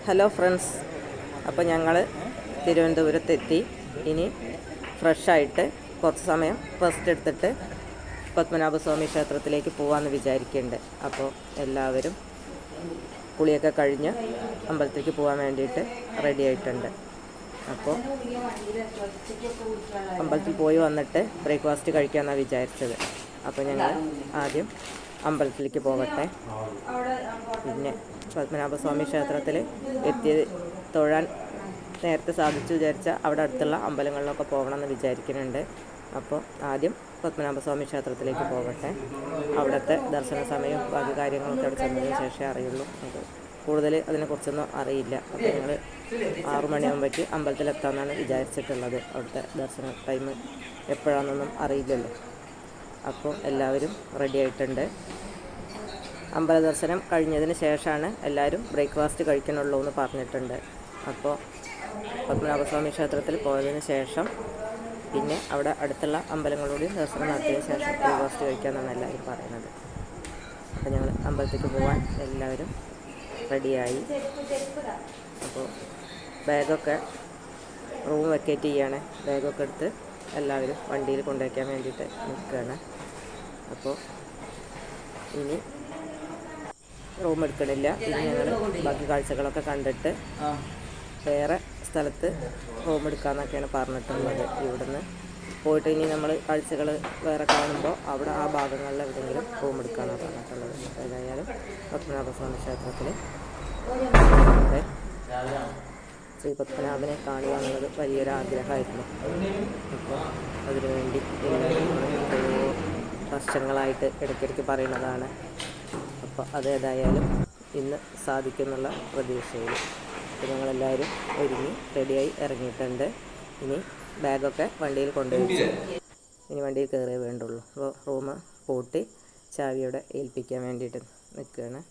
Hello friends, അപ്പോൾ ഞങ്ങൾ തിരുവനന്തപുരത്തെത്തി. ഇനി ഫ്രഷായിട്ട് കുറച്ച് സമയം റെസ്റ്റ് എടുത്തിട്ട് പത്മനാഭസ്വാമി ക്ഷേത്രത്തിലേക്ക് പോകാമെന്ന് വിചാരിക്കുന്നുണ്ട്. അപ്പോൾ എല്ലാവരും കുളിയൊക്കെ കഴിഞ്ഞ് അമ്പലത്തിലേക്ക് പോകാൻ വേണ്ടിയിട്ട് റെഡി ആയിട്ടുണ്ട്. അപ്പോൾ അമ്പലത്തിൽ പോയി വന്നിട്ട് ബ്രേക്ക്ഫാസ്റ്റ് കഴിക്കാമെന്നാണ് വിചാരിച്ചത്. അപ്പോൾ ഞങ്ങൾ ആദ്യം അമ്പലത്തിലേക്ക് പോകട്ടെ. പിന്നെ പത്മനാഭസ്വാമി ക്ഷേത്രത്തിൽ തൊഴാൻ നേരത്തെ സാധിച്ചു വിചാരിച്ച അവിടെ അടുത്തുള്ള അമ്പലങ്ങളിലൊക്കെ പോകണമെന്ന് വിചാരിക്കുന്നുണ്ട്. അപ്പോൾ ആദ്യം പത്മനാഭസ്വാമി ക്ഷേത്രത്തിലേക്ക് പോകട്ടെ. അവിടുത്തെ ദർശന സമയവും ബാക്കി കാര്യങ്ങളൊക്കെ അവിടെ ചെന്നതിന് ശേഷമേ അറിയുള്ളൂ. അത് കൂടുതൽ അതിനെക്കുറിച്ചൊന്നും അറിയില്ല. അപ്പോൾ ഞങ്ങൾ 6 മണിയാകുമ്പോഴേക്ക് അമ്പലത്തിലെത്താമെന്നാണ് വിചാരിച്ചിട്ടുള്ളത്. അവിടുത്തെ ദർശന ടൈം എപ്പോഴാണെന്നൊന്നും അറിയില്ലല്ലോ. അപ്പോൾ എല്ലാവരും റെഡി ആയിട്ടുണ്ട്. അമ്പല ദർശനം കഴിഞ്ഞതിന് ശേഷമാണ് എല്ലാവരും ബ്രേക്ക്ഫാസ്റ്റ് കഴിക്കണുള്ളൂ എന്ന് പറഞ്ഞിട്ടുണ്ട്. അപ്പോൾ പത്മനാഭസ്വാമി ക്ഷേത്രത്തിൽ പോയതിന് ശേഷം പിന്നെ അവിടെ അടുത്തുള്ള അമ്പലങ്ങളോടും ദർശനം നടത്തിയതിന് ശേഷം ബ്രേക്ക്ഫാസ്റ്റ് കഴിക്കാമെന്നാണ് എല്ലാവരും പറയുന്നത്. അപ്പോൾ ഞങ്ങൾ അമ്പലത്തേക്ക് പോകാൻ എല്ലാവരും റെഡിയായി. അപ്പോൾ ബാഗൊക്കെ റൂം വെക്കേറ്റ് ചെയ്യാണ്. ബാഗൊക്കെ എടുത്ത് എല്ലാവരും വണ്ടിയിൽ കൊണ്ടുവയ്ക്കാൻ വേണ്ടിയിട്ട് നിൽക്കുകയാണ്. അപ്പോൾ ഇനി റൂം എടുക്കണില്ല. ഇനി ഞങ്ങൾ ബാക്കി കാഴ്ചകളൊക്കെ കണ്ടിട്ട് വേറെ സ്ഥലത്ത് റൂം എടുക്കാമെന്നൊക്കെയാണ് പറഞ്ഞിട്ടുള്ളത്. ഇവിടുന്ന് പോയിട്ട് ഇനി നമ്മൾ കാഴ്ചകൾ വേറെ കാണുമ്പോൾ അവിടെ ആ ഭാഗങ്ങളിൽ എവിടെയെങ്കിലും റൂം എടുക്കാമെന്നാണ് പറഞ്ഞിട്ടുള്ളത്. ഏതായാലും പത്മനാഭസ്വാമി ക്ഷേത്രത്തിൽ ശ്രീ പത്മനാഭനെ കാണുക എന്നുള്ളത് വലിയൊരു ആഗ്രഹമായിരുന്നു. അപ്പോൾ അതിനുവേണ്ടി എത്രയോ വർഷങ്ങളായിട്ട് ഇടയ്ക്കിടയ്ക്ക് പറയുന്നതാണ്. അപ്പോൾ അതേതായാലും ഇന്ന് സാധിക്കുന്നുള്ള പ്രതീക്ഷയിൽ ഞങ്ങളെല്ലാവരും ഒരുങ്ങി റെഡിയായി ഇറങ്ങിയിട്ടുണ്ട്. ഇനി ബാഗൊക്കെ വണ്ടിയിൽ കൊണ്ടുവച്ചു. ഇനി വണ്ടിയിൽ കയറിയേ വേണ്ടുള്ളൂ. അപ്പോൾ റൂം പൂട്ടി ചാവിയോടെ ഏൽപ്പിക്കാൻ വേണ്ടിയിട്ട് നിൽക്കുകയാണ്.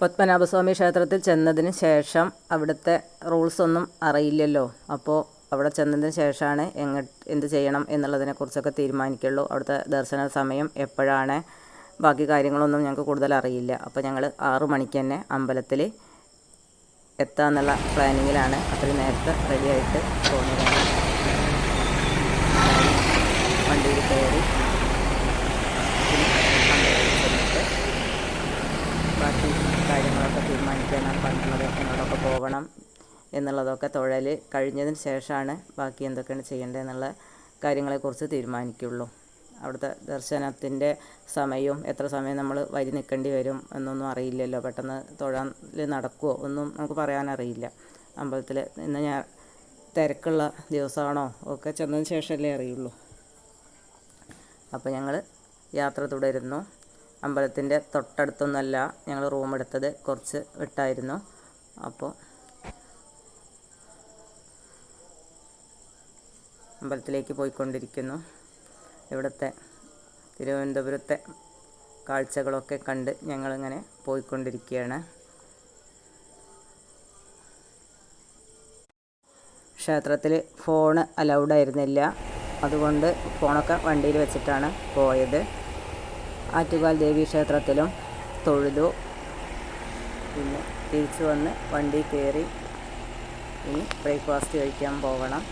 പത്മനാഭസ്വാമി ക്ഷേത്രത്തിൽ ചെന്നതിന് ശേഷം അവിടുത്തെ റൂൾസൊന്നും അറിയില്ലല്ലോ. അപ്പോൾ അവിടെ ചെന്നതിന് ശേഷമാണ് എന്ത് ചെയ്യണം എന്നുള്ളതിനെക്കുറിച്ചൊക്കെ തീരുമാനിക്കുള്ളൂ. അവിടുത്തെ ദർശന സമയം എപ്പോഴാണ്, ബാക്കി കാര്യങ്ങളൊന്നും ഞങ്ങൾക്ക് കൂടുതൽ അറിയില്ല. അപ്പോൾ ഞങ്ങൾ 6 മണിക്ക് തന്നെ അമ്പലത്തിൽ എത്താമെന്നുള്ള പ്ലാനിങ്ങിലാണ്. അത്രയും നേരത്തെ റെഡിയായിട്ട് പോകുന്നതാണ്. വണ്ടിയിൽ കയറി ചെന്നിട്ട് ബാക്കി കാര്യങ്ങളൊക്കെ തീരുമാനിക്കാനാണ് പറഞ്ഞത്. എന്നോടൊക്കെ പോകണം എന്നുള്ളതൊക്കെ തൊഴൽ കഴിഞ്ഞതിന് ശേഷമാണ് ബാക്കി എന്തൊക്കെയാണ് ചെയ്യേണ്ടതെന്നുള്ള കാര്യങ്ങളെക്കുറിച്ച് തീരുമാനിക്കുള്ളൂ. അവിടുത്തെ ദർശനത്തിൻ്റെ സമയവും എത്ര സമയം നമ്മൾ വരി നിൽക്കേണ്ടി വരും എന്നൊന്നും അറിയില്ലല്ലോ. പെട്ടെന്ന് തൊഴാൻ നടക്കുമോ ഒന്നും നമുക്ക് പറയാനറിയില്ല. അമ്പലത്തിൽ ഇന്ന് ഞാൻ തിരക്കുള്ള ദിവസമാണോ ഒക്കെ ചെന്നതിന് ശേഷമല്ലേ അറിയുള്ളൂ. അപ്പോൾ ഞങ്ങൾ യാത്ര തുടരുന്നു. അമ്പലത്തിൻ്റെ തൊട്ടടുത്തൊന്നുമല്ല ഞങ്ങൾ റൂം എടുത്തത്, കുറച്ച് വിട്ടായിരുന്നു. അപ്പോൾ അമ്പലത്തിലേക്ക് പോയിക്കൊണ്ടിരിക്കുന്നു. ഇവിടുത്തെ തിരുവനന്തപുരത്തെ കാഴ്ചകളൊക്കെ കണ്ട് ഞങ്ങളിങ്ങനെ പോയിക്കൊണ്ടിരിക്കുകയാണ്. ക്ഷേത്രത്തിൽ ഫോൺ അലൗഡ് ആയിരുന്നില്ല. അതുകൊണ്ട് ഫോണൊക്കെ വണ്ടിയിൽ വെച്ചിട്ടാണ് പോയത്. ആറ്റുകാൽ ദേവി ക്ഷേത്രത്തിലും തൊഴുതു. പിന്നെ തിരിച്ചു വന്ന് വണ്ടി കയറി ഇനി ബ്രേക്ക്ഫാസ്റ്റ് കഴിക്കാൻ പോകണം.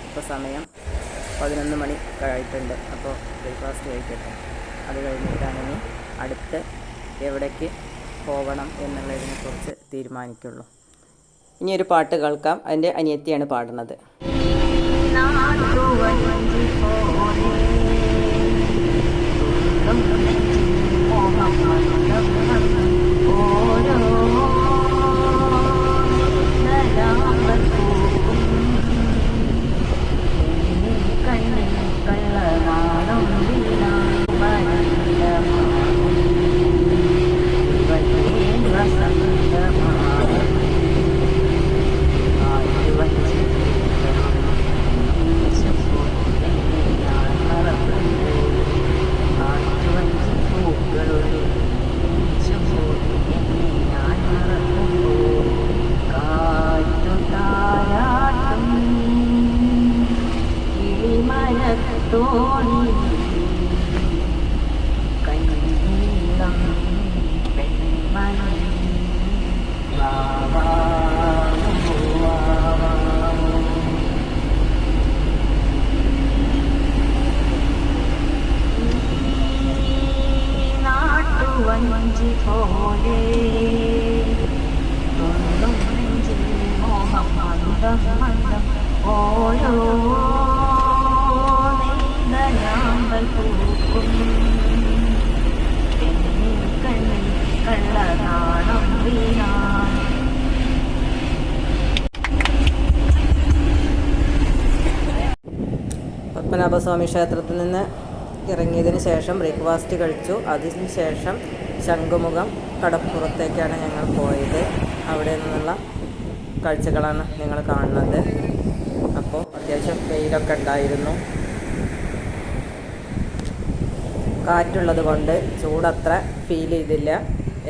ഇപ്പോൾ സമയം 11 മണി ആയിട്ടുണ്ട്. അപ്പോൾ ബ്രേക്ക്ഫാസ്റ്റ് കഴിക്കട്ടെ. അത് കഴിഞ്ഞിട്ടാണ് ഇനി അടുത്ത് എവിടേക്ക് പോകണം എന്നുള്ളതിനെക്കുറിച്ച് തീരുമാനിക്കുള്ളൂ. ഇനി ഒരു പാട്ട് കേൾക്കാം. അതിൻ്റെ അനിയത്തിയാണ് പാടുന്നത്. വഞ്ചി പോലെ തൊള്ളും നെഞ്ചിൽ മോഹം മന്ദം മന്ദം ഓരോ നെയ്തലാമ്പൽ പൂക്കും പെണ്ണിൻ കണ്ണിൽ കള്ളനാണം വീണാൻ. പത്മനാഭസ്വാമി ക്ഷേത്രത്തിൽ നിന്ന് ഇറങ്ങിയതിന് ശേഷം ബ്രേക്ക്ഫാസ്റ്റ് കഴിച്ചു. അതിന് ശേഷം ശംഖുമുഖം കടപ്പുറത്തേക്കാണ് ഞങ്ങൾ പോയത്. അവിടെ നിന്നുള്ള കാഴ്ചകളാണ് നിങ്ങൾ കാണുന്നത്. അപ്പോൾ അത്യാവശ്യം വെയിലൊക്കെ ഉണ്ടായിരുന്നു. കാറ്റുള്ളത് കൊണ്ട് ചൂടത്ര ഫീൽ ചെയ്തില്ല,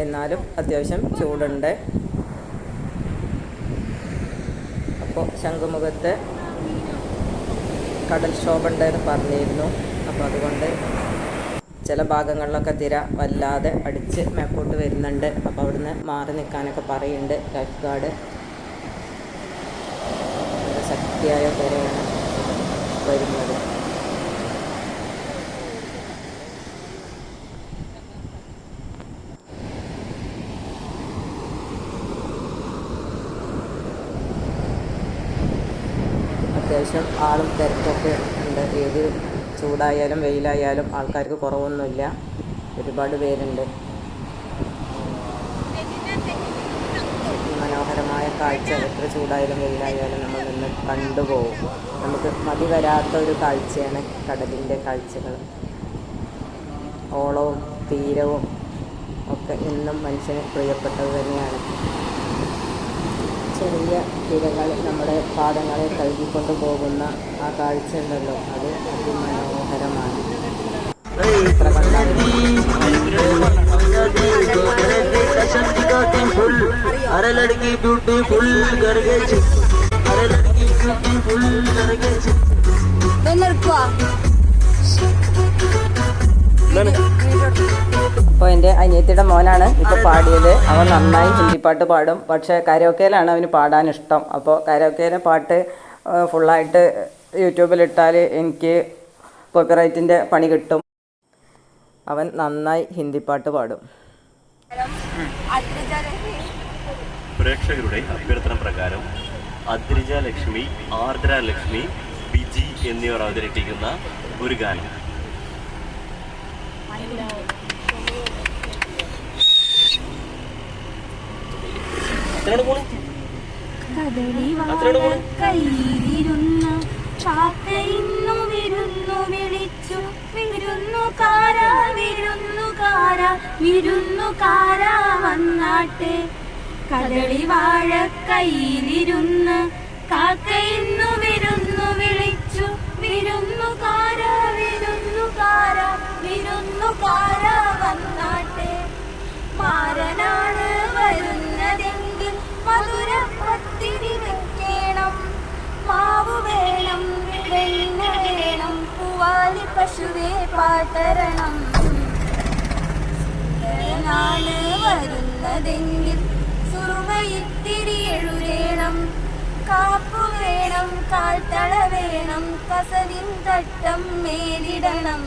എന്നാലും അത്യാവശ്യം ചൂടുണ്ട്. അപ്പോൾ ശംഖുമുഖത്ത് കടൽക്ഷോഭം ഉണ്ടെന്ന് പറഞ്ഞിരുന്നു. അപ്പോൾ അതുകൊണ്ട് ചില ഭാഗങ്ങളിലൊക്കെ തിര വല്ലാതെ അടിച്ച് മേപ്പോട്ട് വരുന്നുണ്ട്. അപ്പോൾ അവിടുന്ന് മാറി നിൽക്കാനൊക്കെ പറയുന്നുണ്ട് ലൈഫ് ഗാർഡ്. ശക്തിയായ തിരയാണ് വരുന്നത്. അത്യാവശ്യം ആളും തിരക്കൊക്കെ ഉണ്ട്. ഏത് ചൂടായാലും വെയിലായാലും ആൾക്കാർക്ക് കുറവൊന്നുമില്ല, ഒരുപാട് പേരുണ്ട്. മനോഹരമായ കാഴ്ച എത്ര ചൂടായാലും വെയിലായാലും നമ്മൾ നിന്ന് കണ്ടുപോകും. നമുക്ക് മതി വരാത്ത ഒരു കാഴ്ചയാണ് കടലിൻ്റെ കാഴ്ചകൾ. ഓളവും തീരവും ഒക്കെ എന്നും മനുഷ്യന് പ്രിയപ്പെട്ടത് തന്നെയാണ്. ചെറിയ തിരകൾ നമ്മുടെ പാദങ്ങളെ കഴുകിക്കൊണ്ട് പോകുന്ന ആ കാഴ്ച ഉണ്ടല്ലോ, അത് അതിമനോഹരമാണ്. എത്ര കണ്ടാലും അപ്പോൾ എൻ്റെ അനിയത്തിയുടെ മോനാണ് ഇപ്പോൾ പാടിയത്. അവൻ നന്നായി ഹിന്ദി പാട്ട് പാടും, പക്ഷേ കരോക്കയിലാണ് അവന് പാടാനിഷ്ടം. അപ്പോൾ കരോക്കയിലെ പാട്ട് ഫുള്ളായിട്ട് യൂട്യൂബിലിട്ടാൽ എനിക്ക് കോപ്പിറൈറ്റിൻ്റെ പണി കിട്ടും. അവൻ നന്നായി ഹിന്ദി പാട്ട് പാടും. പ്രേക്ഷകരുടെ അഭ്യർത്ഥന പ്രകാരം അദ്രിജ ലക്ഷ്മി, ആർദ്ര ലക്ഷ്മി, ബിജി എന്നിവർ അവതരിപ്പിക്കുന്ന ഒരു ഗാനം. കയ്യിലിരുന്നു ചാക്കയിന്നു വിരുന്നു വിളിച്ചു വിരുന്നുകാരാ വിരുന്നുകാരാ വിരുന്നുകാരാ വന്നാട്ടെ. കദളി വാഴ കയ്യിലിരുന്ന് കാക്കയിന്നു വിരുന്നു വിളിച്ചു വിരുന്നുകാരാ വിരുന്നുകാരാ വിരുന്നുകാരാ വന്നാട്ടെ. മാരനാണ് വരുന്നതെങ്കിൽ മധുര പത്തിരി വെക്കണം, മാവ് വേണം, വെണ്ണ വേണം, പൂവാലി പശുവേ പാട്ടരണം. മാരനാണ് വരുന്നതെങ്കിൽ സുറുമയിത്തിരി എഴുതേണം, കാപ്പു വേണം, കാൽത്തള വേണം, കസവിൻ തട്ടം മേലിടണം.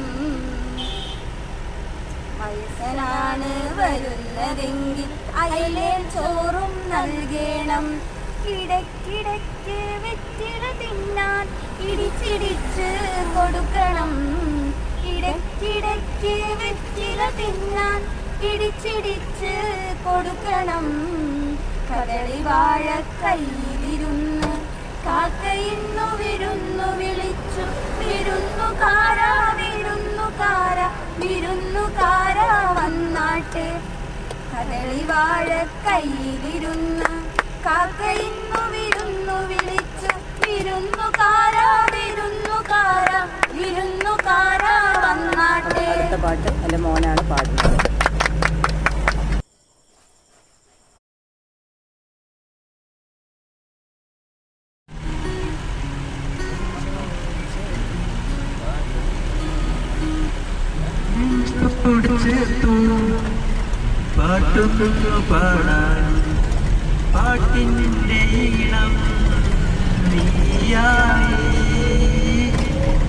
വയസ്സനാണ് വരുന്നതെങ്കിൽ അയിലേൽ ചോറും നൽകണം, ഇടയ്ക്കിടയ്ക്ക് വെറ്റില തിന്നാൻ ഇടിച്ചിടിച്ച് കൊടുക്കണം, ഇടയ്ക്കിടയ്ക്ക് വെറ്റില തിന്നാൻ ഇടിച്ചിടിച്ച് കൊടുക്കണം. കദളി വാഴ കയ്യിലിരുന്ന് കാക്കയിന്നു വിരുന്നു വിളിച്ചു വിരുന്നുകാരാ വിരുന്നുകാരാ വിരുന്നുകാരാ വന്നാട്ടെ. കദളി വാഴ കയ്യിലിരുന്ന് കാക്കയിന്നു വിരുന്നു വിളിച്ചു വിരുന്നുകാരാ വിരുന്നുകാരാ വിരുന്നുകാരാ വന്നാട്ടെ. അടുത്ത പാട്ട് എൻ്റെ മോനാണ് പാടുന്നത്. പാട്ടൊന്നു പാടാൻ പാട്ടിൻ്റെ ഈണം നീയായി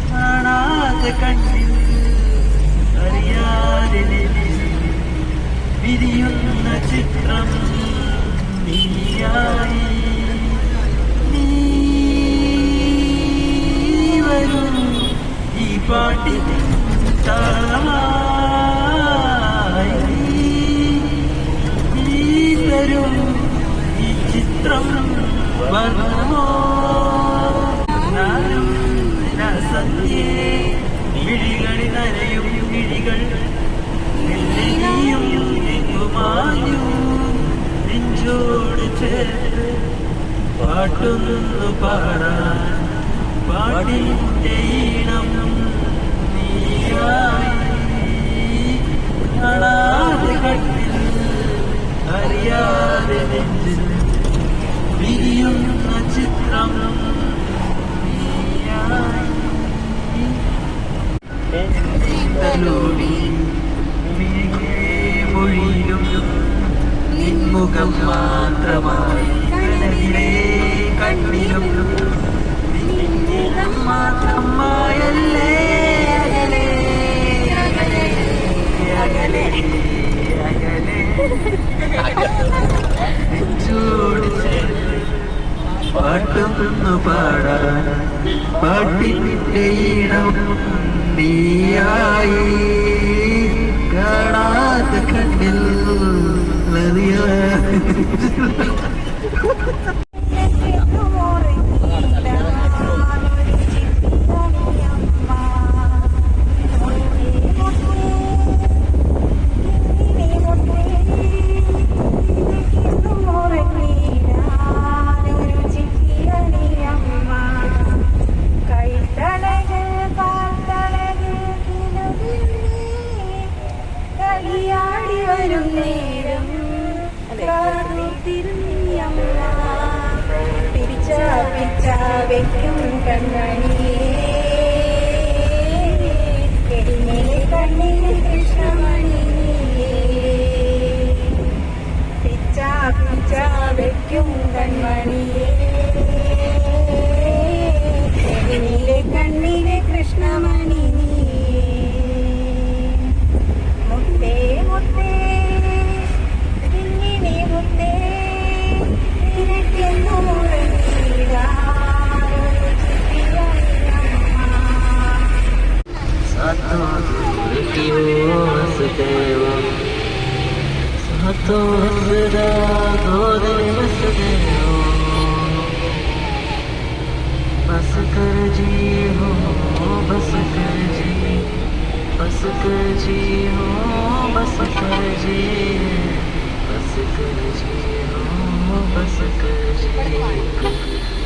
കാണാതെ കണ്ണിൽ അറിയാതെ വിരിയുന്ന ചിത്രം നീയായി. നീ വരൂ ഈ പാട്ടിന് താളമായി. നീ വരൂ ഈ ചിത്രം വർണ്ണമോ. ഞാനും സന്ധ്യേ വിഴികളിൽ നനയും വിഴികൾ നീയുമാഞ്ഞു നെഞ്ചോട് ചേർത്ത് പാട്ടൊന്നു പാടാൻ പാട്ടിന്റെ ഈണം നീയായി. കാണാതെ കണ്ണിൽ അറിയാതെ നെഞ്ചിൽ വിരിയുന്ന ചിത്രം നീയായി. തലോടി മൊഴിയിലും നിൻമുഖം മാത്രമായി കനവിലെ കണ്ണിലും നിൻമുഖം മാത്രമായല്ലേ അകലെ അകലെ അകലെ അകലെ നെഞ്ചോട് ചേർന്ന് പാട്ടൊന്നു പാടാൻ പാട്ടിന്റെ ഈണം നീയായി. കാണാത്ത കണ്ണിൽ വെക്കും കണ്ണണിയേ കണ്ണിന് കൃഷ്ണമണിയേ പിച്ച പിച്ച വെക്കും കൺമണിയേ കണ്ണിന് കൃഷ്ണമണി മുത്തേ മുത്തേ കിങ്ങിണി മുത്തേ बस कर जी हो बस कर जी बस कर जी हो बस कर जी बस कर जी हो बस कर जी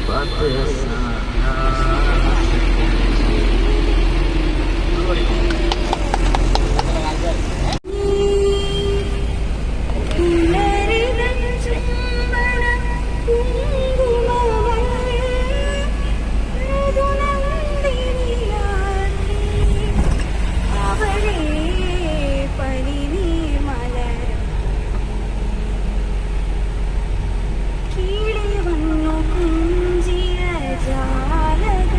बात आसान बस कर जी കീഴെ വന്നു കുഞ്ചിയ ജാലക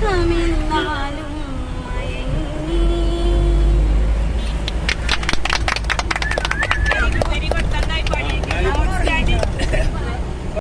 സുഖമെന്നാലും